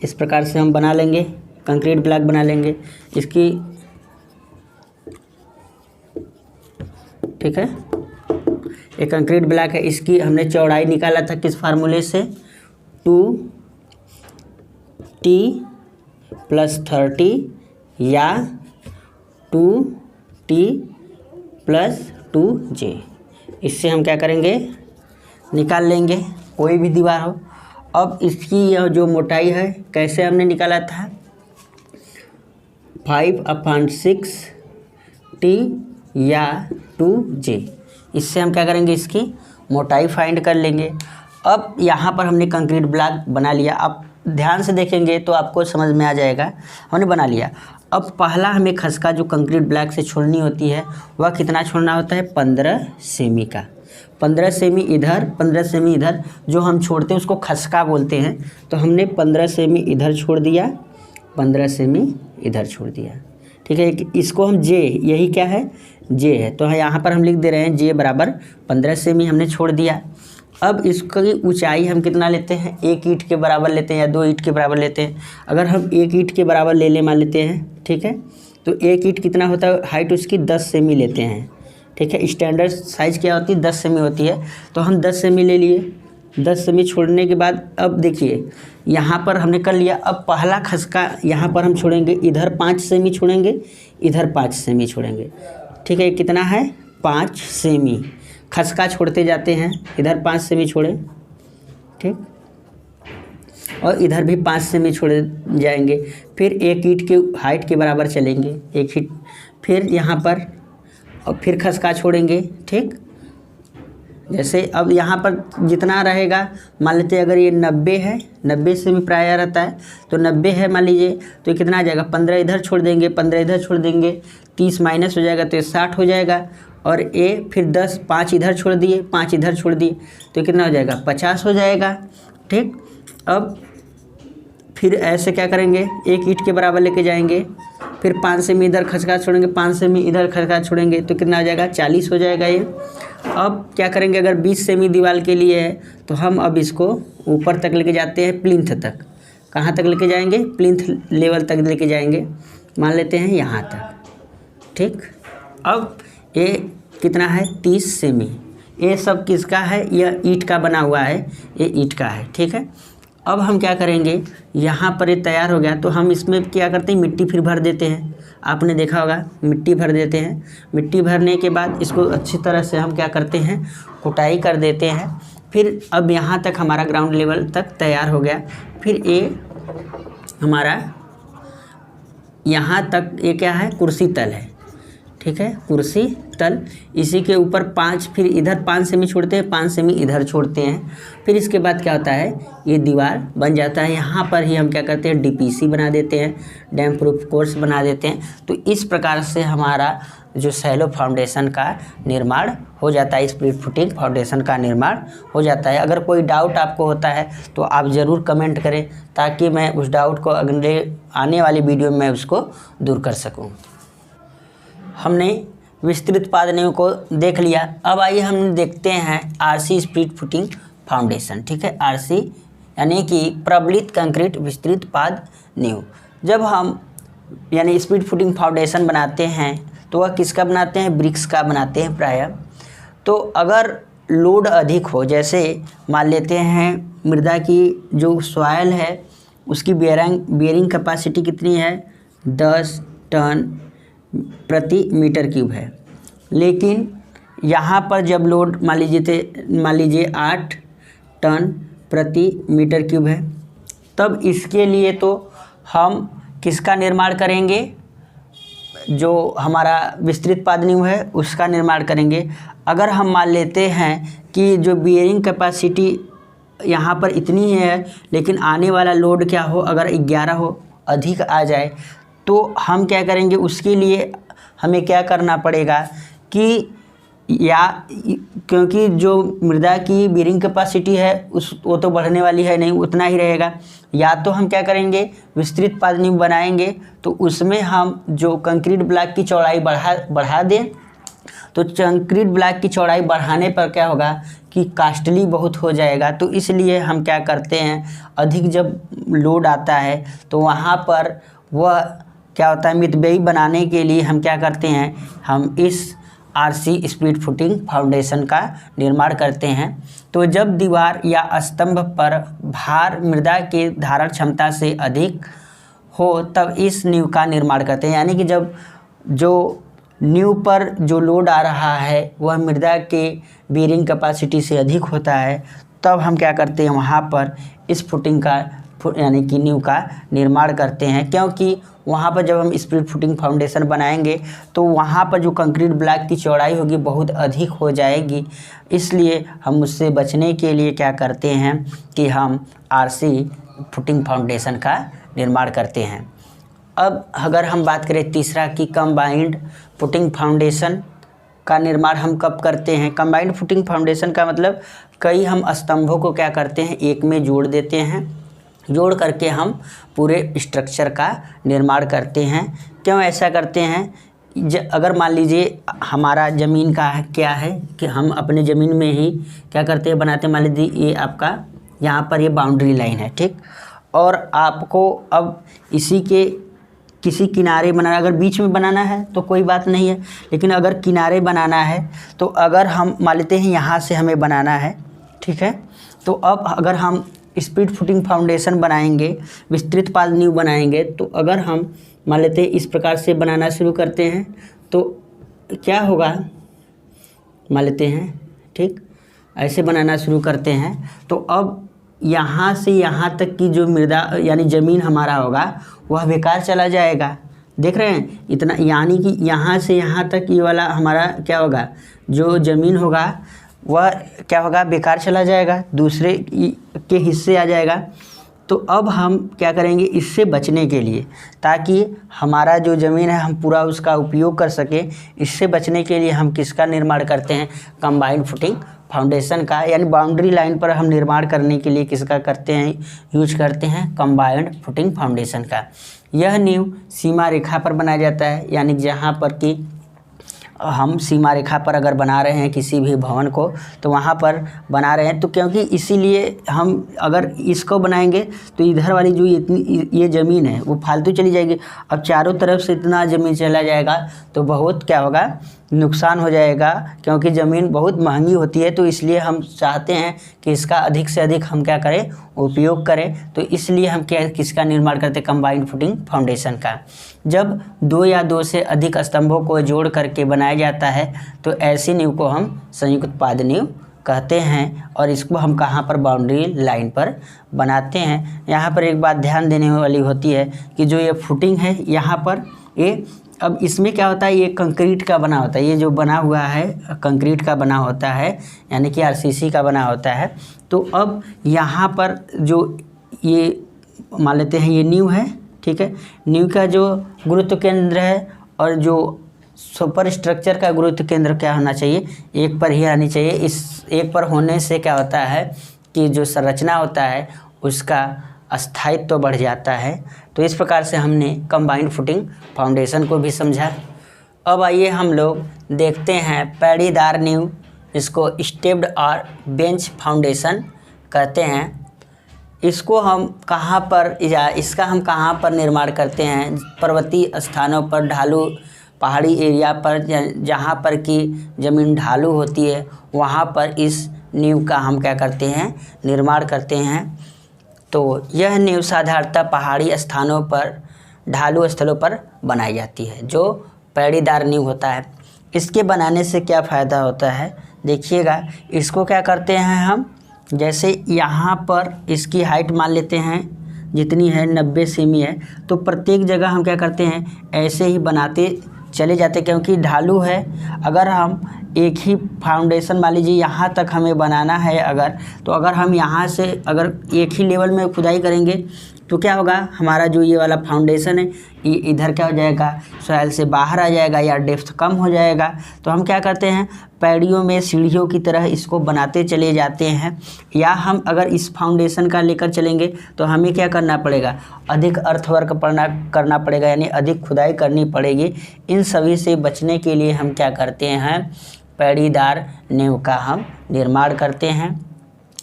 Speaker 1: इस प्रकार से हम बना लेंगे, कंक्रीट ब्लॉक बना लेंगे इसकी। ठीक है, एक कंक्रीट ब्लॉक है, इसकी हमने चौड़ाई निकाला था किस फार्मूले से, 2T + 30 या 2T + 2J, इससे हम क्या करेंगे, निकाल लेंगे, कोई भी दीवार हो। अब इसकी यह जो मोटाई है कैसे हमने निकाला था, 5/6 T या 2J, इससे हम क्या करेंगे, इसकी मोटाई फाइंड कर लेंगे। अब यहाँ पर हमने कंक्रीट ब्लॉक बना लिया। अब ध्यान से देखेंगे तो आपको समझ में आ जाएगा, हमने बना लिया। अब पहला हमें खसका जो कंक्रीट ब्लॉक से छोड़नी होती है वह कितना छोड़ना होता है, 15 सेमी का। 15 सेमी इधर, 15 सेमी इधर, जो हम छोड़ते हैं उसको खसका बोलते हैं। तो हमने 15 सेमी इधर छोड़ दिया, 15 सेमी इधर छोड़ दिया। ठीक है, इसको हम जे, यही क्या है, जे है, तो यहाँ पर हम लिख दे रहे हैं जे बराबर 15 सेमी हमने छोड़ दिया। अब इसकी ऊंचाई हम कितना लेते हैं, 1 ईंट के बराबर लेते हैं या 2 ईंट के बराबर लेते हैं। अगर हम 1 ईंट के बराबर ले मान लेते हैं, ठीक है, तो 1 ईंट कितना होता है, हाइट उसकी 10 सेमी लेते हैं। ठीक है, स्टैंडर्ड साइज़ क्या होती है, 10 सेमी होती है, तो हम 10 सेमी ले लिए। 10 सेमी छोड़ने के बाद अब देखिए यहाँ पर हमने कर लिया। अब पहला खसका यहाँ पर हम छोड़ेंगे, इधर 5 सेमी छोड़ेंगे, इधर 5 सेमी छोड़ेंगे। ठीक है, कितना है, 5 सेमी खसका छोड़ते जाते हैं। इधर 5 सेमी छोड़े, ठीक, और इधर भी 5 सेमी छोड़े जाएंगे। फिर 1 ईंट के हाइट के बराबर चलेंगे, 1 ईंट, फिर यहाँ पर और फिर खसका छोड़ेंगे। ठीक, जैसे अब यहाँ पर जितना रहेगा, मान लेते हैं अगर ये 90 है, 90 से भी प्राय रहता है, तो 90 है मान लीजिए, तो ये कितना आ जाएगा, 15 इधर छोड़ देंगे, 15 इधर छोड़ देंगे, 30 माइनस हो जाएगा तो ये 60 हो जाएगा। और ए फिर 10, 5 इधर छोड़ दिए, 5 इधर छोड़ दिए, तो कितना हो जाएगा, 50 हो जाएगा। ठीक, अब फिर ऐसे क्या करेंगे, 1 ईंट के बराबर लेके जाएंगे, फिर 5 सेमी इधर खसका छोड़ेंगे, 5 सेमी इधर खसका छोड़ेंगे, तो कितना हो जाएगा, 40 हो जाएगा ये। अब क्या करेंगे, अगर 20 सेमी दीवार के लिए है तो हम अब इसको ऊपर तक लेके जाते हैं, प्लिंथ तक। कहाँ तक लेके जाएंगे, प्लिंथ लेवल तक लेके जाएंगे, मान लेते हैं यहाँ तक। ठीक, अब ये कितना है, 30 सेमी। ये सब किसका है, यह ईंट का बना हुआ है, ये ईंट का है। ठीक है, अब हम क्या करेंगे, यहाँ पर ये तैयार हो गया तो हम इसमें क्या करते हैं, मिट्टी फिर भर देते हैं। आपने देखा होगा मिट्टी भर देते हैं। मिट्टी भरने के बाद इसको अच्छी तरह से हम क्या करते हैं, कुटाई कर देते हैं। फिर अब यहाँ तक हमारा ग्राउंड लेवल तक तैयार हो गया। फिर ये हमारा यहाँ तक ये क्या है, कुर्सी तल है, ठीक है, कुर्सी तल। इसी के ऊपर 5, फिर इधर 5 सेमी छोड़ते हैं, 5 सेमी इधर छोड़ते हैं। फिर इसके बाद क्या होता है, ये दीवार बन जाता है। यहाँ पर ही हम क्या करते हैं, डीपीसी बना देते हैं, डैम प्रूफ कोर्स बना देते हैं। तो इस प्रकार से हमारा जो शैलो फाउंडेशन का निर्माण हो जाता है, स्प्लिट फुटिंग फाउंडेशन का निर्माण हो जाता है। अगर कोई डाउट आपको होता है तो आप ज़रूर कमेंट करें, ताकि मैं उस डाउट को अगले आने वाली वीडियो में उसको दूर कर सकूं। हमने विस्तृत पाद नींव को देख लिया। अब आइए हम देखते हैं आरसी स्प्लिट फुटिंग फाउंडेशन, ठीक है, आरसी यानी कि प्रबलित कंक्रीट विस्तृत पाद नींव। जब हम यानी स्प्लिट फुटिंग फाउंडेशन बनाते हैं तो वह किसका बनाते हैं, ब्रिक्स का बनाते हैं प्रायः। तो अगर लोड अधिक हो, जैसे मान लेते हैं मृदा की जो सॉइल है उसकी बेयरिंग कैपेसिटी कितनी है, 10 टन प्रति मीटर क्यूब है, लेकिन यहाँ पर जब लोड मान लीजिए 8 टन प्रति मीटर क्यूब है, तब इसके लिए तो हम किसका निर्माण करेंगे, जो हमारा विस्तृत पाद नींव है उसका निर्माण करेंगे। अगर हम मान लेते हैं कि जो बियरिंग कैपेसिटी यहाँ पर इतनी है, लेकिन आने वाला लोड क्या हो, अगर 11 हो, अधिक आ जाए, तो हम क्या करेंगे, उसके लिए हमें क्या करना पड़ेगा कि क्योंकि जो मृदा की बियरिंग कैपेसिटी है वो तो बढ़ने वाली है नहीं, उतना ही रहेगा। या तो हम क्या करेंगे, विस्तृत पाद नींव बनाएंगे तो उसमें हम जो कंक्रीट ब्लॉक की चौड़ाई बढ़ा दें। तो कंक्रीट ब्लॉक की चौड़ाई बढ़ाने पर क्या होगा कि कास्टली बहुत हो जाएगा। तो इसलिए हम क्या करते हैं, अधिक जब लोड आता है तो वहाँ पर वह क्या होता है, मितव्ययी बनाने के लिए हम क्या करते हैं, हम इस आरसी स्प्लिट फुटिंग फाउंडेशन का निर्माण करते हैं। तो जब दीवार या स्तंभ पर भार मृदा के धारण क्षमता से अधिक हो तब इस नींव का निर्माण करते हैं। यानी कि जब जो नींव पर जो लोड आ रहा है वह मृदा के बियरिंग कैपेसिटी से अधिक होता है, तब हम क्या करते हैं, वहाँ पर इस फुटिंग का यानी कि नींव का निर्माण करते हैं। क्योंकि वहाँ पर जब हम स्प्लिट फुटिंग फाउंडेशन बनाएंगे तो वहाँ पर जो कंक्रीट ब्लॉक की चौड़ाई होगी बहुत अधिक हो जाएगी। इसलिए हम उससे बचने के लिए क्या करते हैं कि हम आरसी फुटिंग फाउंडेशन का निर्माण करते हैं। अब अगर हम बात करें तीसरा कि कंबाइंड फुटिंग फाउंडेशन का निर्माण हम कब करते हैं। कंबाइंड फुटिंग फाउंडेशन का मतलब कई हम स्तंभों को क्या करते हैं, एक में जोड़ देते हैं, जोड़ करके हम पूरे स्ट्रक्चर का निर्माण करते हैं। क्यों ऐसा करते हैं, अगर मान लीजिए हमारा ज़मीन का क्या है कि हम अपने ज़मीन में ही क्या करते हैं, बनाते हैं। मान लीजिए ये आपका यहाँ पर ये बाउंड्री लाइन है, ठीक, और आपको अब इसी के किसी किनारे बनाना, अगर बीच में बनाना है तो कोई बात नहीं है, लेकिन अगर किनारे बनाना है तो अगर हम मान लेते हैं यहाँ से हमें बनाना है, ठीक है, तो अब अगर हम स्प्लिट फुटिंग फाउंडेशन बनाएंगे, विस्तृत पाद नींव बनाएंगे, तो अगर हम मान लेते हैं इस प्रकार से बनाना शुरू करते हैं तो क्या होगा, मान लेते हैं, ठीक, ऐसे बनाना शुरू करते हैं तो अब यहाँ से यहाँ तक की जो मृदा यानी ज़मीन हमारा होगा वह बेकार चला जाएगा। देख रहे हैं इतना, यानी कि यहाँ से यहाँ तक ये वाला हमारा क्या होगा, जो ज़मीन होगा वह क्या होगा, बेकार चला जाएगा, दूसरे के हिस्से आ जाएगा। तो अब हम क्या करेंगे, इससे बचने के लिए, ताकि हमारा जो ज़मीन है हम पूरा उसका उपयोग कर सकें, इससे बचने के लिए हम किसका निर्माण करते हैं, कंबाइंड फुटिंग फाउंडेशन का। यानी बाउंड्री लाइन पर हम निर्माण करने के लिए किसका करते हैं, यूज करते हैं कंबाइंड फुटिंग फाउंडेशन का। यह नींव सीमा रेखा पर बनाया जाता है, यानी जहाँ पर कि हम सीमा रेखा पर अगर बना रहे हैं किसी भी भवन को तो वहाँ पर बना रहे हैं। तो क्योंकि इसीलिए हम अगर इसको बनाएंगे तो इधर वाली जो ये ज़मीन है वो फालतू चली जाएगी। अब चारों तरफ से इतना ज़मीन चला जाएगा तो बहुत क्या होगा, नुकसान हो जाएगा, क्योंकि ज़मीन बहुत महंगी होती है। तो इसलिए हम चाहते हैं कि इसका अधिक से अधिक हम क्या करें, उपयोग करें। तो इसलिए हम क्या किसका निर्माण करते हैं, कंबाइंड फुटिंग फाउंडेशन का। जब 2 या 2 से अधिक स्तंभों को जोड़ करके बनाया जाता है तो ऐसी नींव को हम संयुक्त पाद नींव कहते हैं। और इसको हम कहाँ पर, बाउंड्री लाइन पर बनाते हैं। यहाँ पर एक बात ध्यान देने वाली होती है कि जो ये फुटिंग है यहाँ पर, ये अब इसमें क्या होता है, ये कंक्रीट का बना होता है। ये जो बना हुआ है कंक्रीट का बना होता है, यानी कि आरसीसी का बना होता है। तो अब यहाँ पर जो ये मान लेते हैं ये नींव है, ठीक है। नींव का जो गुरुत्व केंद्र है और जो सुपर स्ट्रक्चर का गुरुत्व केंद्र क्या होना चाहिए, एक पर ही आनी चाहिए। इस एक पर होने से क्या होता है कि जो संरचना होता है उसका स्थायित्व तो बढ़ जाता है। तो इस प्रकार से हमने कंबाइंड फुटिंग फाउंडेशन को भी समझा। अब आइए हम लोग देखते हैं पैड़ीदार नींव, इसको स्टेप्ड और बेंच फाउंडेशन कहते हैं। इसको हम कहाँ पर या इसका हम कहाँ पर निर्माण करते हैं, पर्वतीय स्थानों पर, ढालू पहाड़ी एरिया पर, जहाँ पर कि ज़मीन ढालू होती है वहाँ पर इस नींव का हम क्या करते हैं, निर्माण करते हैं। तो यह नींव साधारणतः पहाड़ी स्थानों पर, ढालू स्थलों पर बनाई जाती है, जो पैड़ीदार नींव होता है। इसके बनाने से क्या फ़ायदा होता है, देखिएगा। इसको क्या करते हैं हम, जैसे यहाँ पर इसकी हाइट मान लेते हैं जितनी है 90 सेमी है, तो प्रत्येक जगह हम क्या करते हैं, ऐसे ही बनाते चले जाते, क्योंकि ढालू है। अगर हम एक ही फाउंडेशन मान लीजिए यहाँ तक हमें बनाना है अगर, तो अगर हम यहाँ से अगर एक ही लेवल में खुदाई करेंगे तो क्या होगा, हमारा जो ये वाला फाउंडेशन है ये इधर क्या हो जाएगा, सॉइल से बाहर आ जाएगा या डेप्थ कम हो जाएगा। तो हम क्या करते हैं, पैड़ियों में सीढ़ियों की तरह इसको बनाते चले जाते हैं। या हम अगर इस फाउंडेशन का लेकर चलेंगे तो हमें क्या करना पड़ेगा, अधिक अर्थवर्क करना पड़ेगा, यानी अधिक खुदाई करनी पड़ेगी। इन सभी से बचने के लिए हम क्या करते हैं, पैड़ीदार नींव का हम निर्माण करते हैं।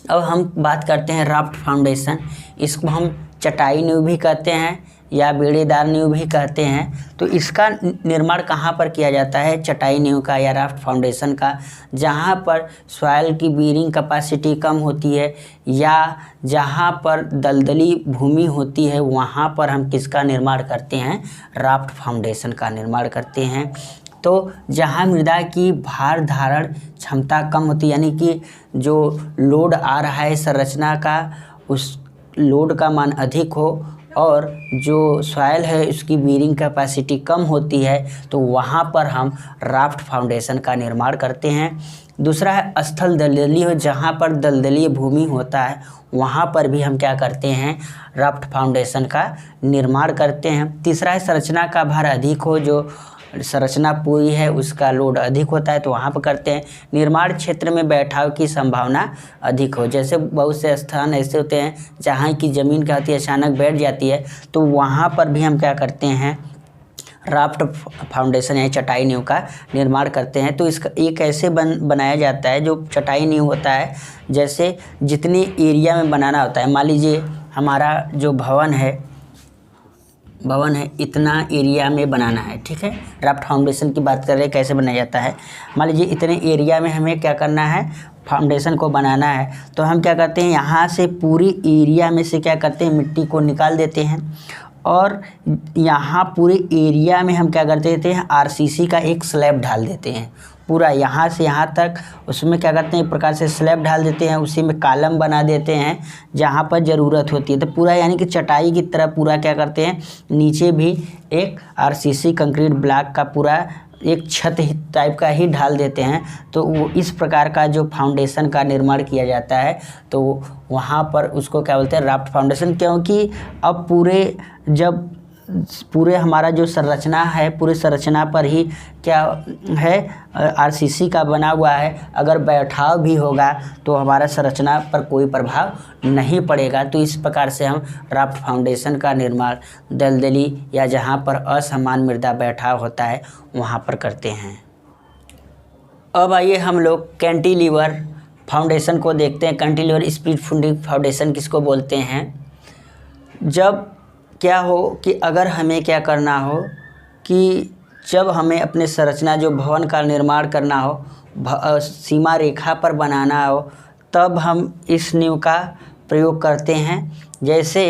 Speaker 1: अब हम बात करते हैं राफ्ट फाउंडेशन। इसको हम चटाई नींव भी कहते हैं या बेड़ीदार नींव भी कहते हैं। तो इसका निर्माण कहाँ पर किया जाता है, चटाई नींव का या राफ्ट फाउंडेशन का, जहाँ पर सॉइल की बीयरिंग कैपेसिटी कम होती है या जहाँ पर दलदली भूमि होती है, वहाँ पर हम किसका निर्माण करते हैं, राफ्ट फाउंडेशन का निर्माण करते हैं। तो जहाँ मृदा की भार धारण क्षमता कम होती है, यानी कि जो लोड आ रहा है संरचना का, उस लोड का मान अधिक हो और जो सॉइल है उसकी बीयरिंग कैपेसिटी कम होती है, तो वहाँ पर हम राफ्ट फाउंडेशन का निर्माण करते हैं। दूसरा है स्थल दलदली हो, जहाँ पर दलदलीय भूमि होता है वहाँ पर भी हम क्या करते हैं, राफ्ट फाउंडेशन का निर्माण करते हैं। तीसरा है संरचना का भार अधिक हो, जो संरचना पूरी है उसका लोड अधिक होता है तो वहाँ पर करते हैं। निर्माण क्षेत्र में बैठाव की संभावना अधिक हो, जैसे बहुत से स्थान ऐसे होते हैं जहाँ की ज़मीन क्या होती है, अचानक बैठ जाती है, तो वहाँ पर भी हम क्या करते हैं, राफ्ट फाउंडेशन या चटाई नींव का निर्माण करते हैं। तो इसका एक ऐसे बनाया जाता है, जो चटाई नींव होता है, जैसे जितने एरिया में बनाना होता है, मान लीजिए हमारा जो भवन है इतना एरिया में बनाना है, ठीक है। राफ्ट फाउंडेशन की बात कर रहे हैं कैसे बनाया जाता है। मान लीजिए इतने एरिया में हमें क्या करना है, फाउंडेशन को बनाना है, तो हम क्या करते हैं, यहाँ से पूरी एरिया में से क्या करते हैं, मिट्टी को निकाल देते हैं और यहाँ पूरे एरिया में हम क्या कर देते हैं, आरसीसी का एक स्लैब ढाल देते हैं पूरा यहाँ से यहाँ तक। उसमें क्या करते हैं, एक प्रकार से स्लैब ढाल देते हैं, उसी में कॉलम बना देते हैं जहाँ पर ज़रूरत होती है। तो पूरा यानी कि चटाई की तरह पूरा क्या करते हैं, नीचे भी एक आरसीसी कंक्रीट ब्लॉक का पूरा एक छत टाइप का ही ढाल देते हैं। तो वो इस प्रकार का जो फाउंडेशन का निर्माण किया जाता है, तो वहाँ पर उसको क्या बोलते हैं, राफ्ट फाउंडेशन। क्योंकि अब पूरे हमारा जो संरचना है, पूरी संरचना पर ही क्या है, आरसीसी का बना हुआ है। अगर बैठाव भी होगा तो हमारा संरचना पर कोई प्रभाव नहीं पड़ेगा। तो इस प्रकार से हम राफ्ट फाउंडेशन का निर्माण दलदली या जहाँ पर असमान मृदा बैठाव होता है वहाँ पर करते हैं। अब आइए हम लोग कैंटिलीवर फाउंडेशन को देखते हैं। कैंटिलीवर स्प्लिट फुटिंग फाउंडेशन किसको बोलते हैं, जब क्या हो कि अगर हमें क्या करना हो कि जब हमें अपने संरचना जो भवन का निर्माण करना हो, सीमा रेखा पर बनाना हो, तब हम इस नींव का प्रयोग करते हैं। जैसे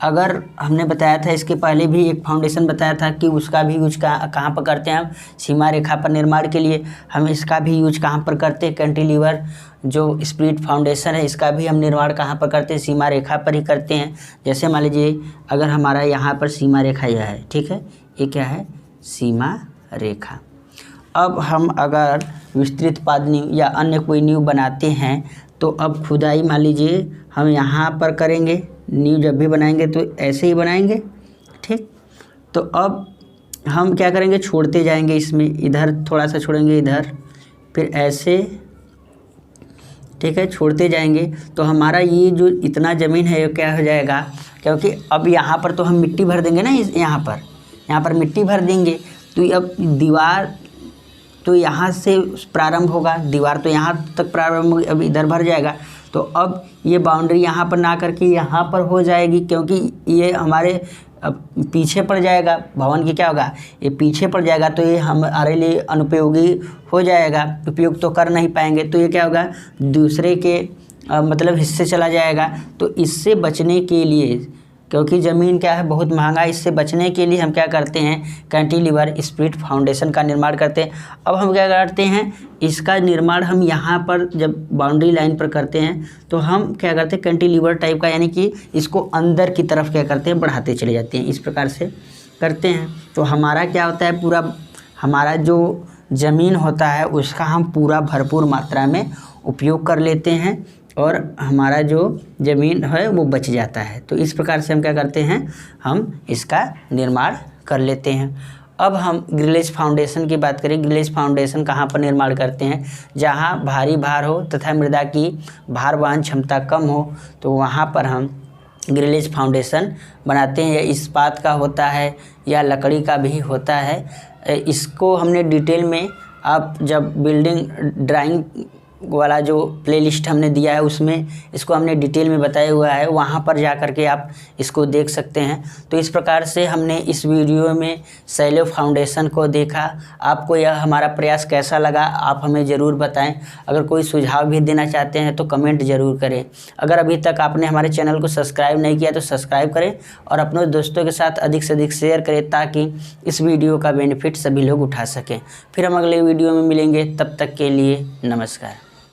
Speaker 1: अगर हमने बताया था इसके पहले भी एक फाउंडेशन बताया था कि उसका भी यूज कहाँ पर करते हैं हम, सीमा रेखा पर निर्माण के लिए। हम इसका भी यूज कहाँ पर करते हैं, कैंटिलीवर जो स्प्लिट फाउंडेशन है इसका भी हम निर्माण कहाँ पर करते हैं, सीमा रेखा पर ही करते हैं। जैसे मान लीजिए अगर हमारा यहाँ पर सीमा रेखा यह है, ठीक है, ये क्या है, सीमा रेखा। अब हम अगर विस्तृत पाद नींव या अन्य कोई नींव बनाते हैं तो अब खुदाई मान लीजिए हम यहाँ पर करेंगे। नींव जब भी बनाएंगे तो ऐसे ही बनाएंगे, ठीक। तो अब हम क्या करेंगे, छोड़ते जाएंगे इसमें, इधर थोड़ा सा छोड़ेंगे, इधर, फिर ऐसे, ठीक है, छोड़ते जाएंगे। तो हमारा ये जो इतना ज़मीन है ये क्या हो जाएगा, क्योंकि अब यहाँ पर तो हम मिट्टी भर देंगे ना, यहाँ पर मिट्टी भर देंगे। तो अब दीवार तो यहाँ से प्रारंभ होगा, दीवार तो यहाँ तक प्रारंभ होगी, अब इधर भर जाएगा। तो अब ये बाउंड्री यहाँ पर ना करके यहाँ पर हो जाएगी, क्योंकि ये हमारे पीछे पड़ जाएगा, भवन की क्या होगा, ये पीछे पड़ जाएगा। तो ये हमारे लिए अनुपयोगी हो जाएगा, उपयोग तो कर नहीं पाएंगे। तो ये क्या होगा, दूसरे के मतलब हिस्से चला जाएगा। तो इससे बचने के लिए, क्योंकि ज़मीन क्या है बहुत महंगा, इससे बचने के लिए हम क्या करते हैं, कैंटिलीवर स्प्लिट फाउंडेशन का निर्माण करते हैं। अब हम क्या करते हैं, इसका निर्माण हम यहाँ पर जब बाउंड्री लाइन पर करते हैं तो हम क्या करते हैं, कैंटिलीवर टाइप का, यानी कि इसको अंदर की तरफ क्या करते हैं, बढ़ाते चले जाते हैं, इस प्रकार से करते हैं। तो हमारा क्या होता है, पूरा हमारा जो ज़मीन होता है उसका हम पूरा भरपूर मात्रा में उपयोग कर लेते हैं और हमारा जो ज़मीन है वो बच जाता है। तो इस प्रकार से हम क्या करते हैं, हम इसका निर्माण कर लेते हैं। अब हम ग्रिलेज फाउंडेशन की बात करें। ग्रिलेज फाउंडेशन कहाँ पर निर्माण करते हैं, जहाँ भारी भार हो तथा मृदा की भार वहन क्षमता कम हो, तो वहाँ पर हम ग्रिलेज फाउंडेशन बनाते हैं। या इस्पात का होता है या लकड़ी का भी होता है। इसको हमने डिटेल में, आप जब बिल्डिंग ड्राइंग वाला जो प्लेलिस्ट हमने दिया है उसमें इसको हमने डिटेल में बताया हुआ है, वहाँ पर जा कर के आप इसको देख सकते हैं। तो इस प्रकार से हमने इस वीडियो में सैलो फाउंडेशन को देखा। आपको यह हमारा प्रयास कैसा लगा आप हमें ज़रूर बताएं। अगर कोई सुझाव भी देना चाहते हैं तो कमेंट ज़रूर करें। अगर अभी तक आपने हमारे चैनल को सब्सक्राइब नहीं किया तो सब्सक्राइब करें और अपने दोस्तों के साथ अधिक से अधिक शेयर करें, ताकि इस वीडियो का बेनिफिट सभी लोग उठा सकें। फिर हम अगले वीडियो में मिलेंगे, तब तक के लिए नमस्कार।